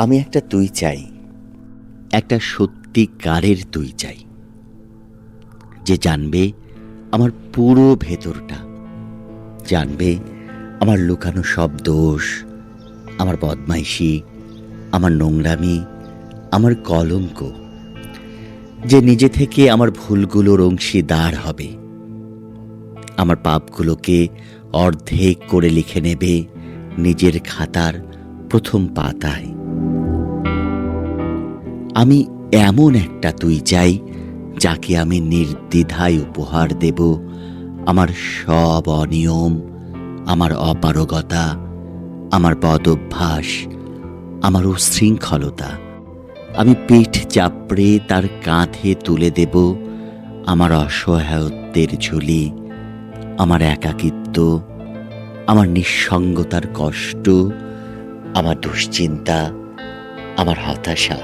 আমি একটা তুই চাই, একটা সত্যিকারের তুই চাই, যে জানবে আমার পুরো ভেতরটা, জানবে আমার লুকানো সব দোষ, আমার বদমাইশি, আমার নোংরামি, আমার কলঙ্ক, যে নিজে থেকে আমার ভুলগুলোর অংশীদার হবে, আমার পাপগুলোকে অর্ধেক করে লিখে নেবে নিজের খাতার প্রথম পাতায়। আমি এমন একটা তুই চাই, যাকে আমি নির্দ্বিধায় উপহার দেব আমার সব অনিয়ম, আমার অপারগতা, আমার বদঅভ্যাস, আমার উচ্ছৃঙ্খলতা। আমি পিঠ চাপড়ে তার কাঁধে তুলে দেব আমার অসহায়ত্বের ঝুলি, আমার একাকিত্ব, আমার নিঃসঙ্গতার কষ্ট, আমার দুশ্চিন্তা, আমার হতাশা,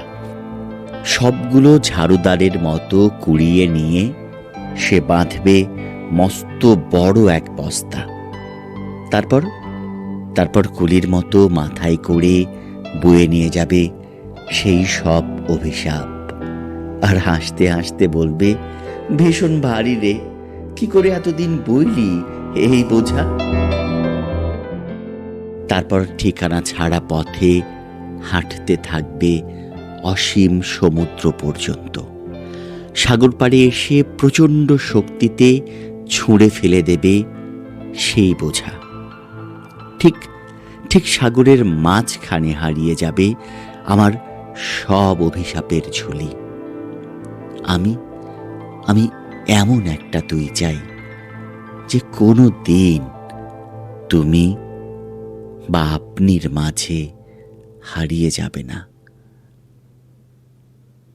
সবগুলো ঝাড়ুদারের মতো কুড়িয়ে নিয়ে সে বাঁধবে মস্ত বড় এক বস্তা। তারপর তারপর কুলির মতো মাথায় করে বয়ে নিয়ে যাবে সেই সব অভিশাপ, আর হাসতে হাসতে বলবে, ভীষণ ভারী রে, কি করে এতদিন বইলি এই বোঝা। তারপর ঠিকানা ছাড়া পথে হাঁটতে থাকবে অসীম সমুদ্র পর্যন্ত। সাগর পাড়ে এসে প্রচণ্ড শক্তিতে ছুঁড়ে ফেলে দেবে সেই বোঝা। ঠিক ঠিক সাগরের মাঝখানে হারিয়ে যাবে আমার সব অভিশাপের ঝুলি। আমি আমি এমন একটা তুই চাই, যে কোনো দিন তুমি বা আপনির মাঝে হারিয়ে যাবে না।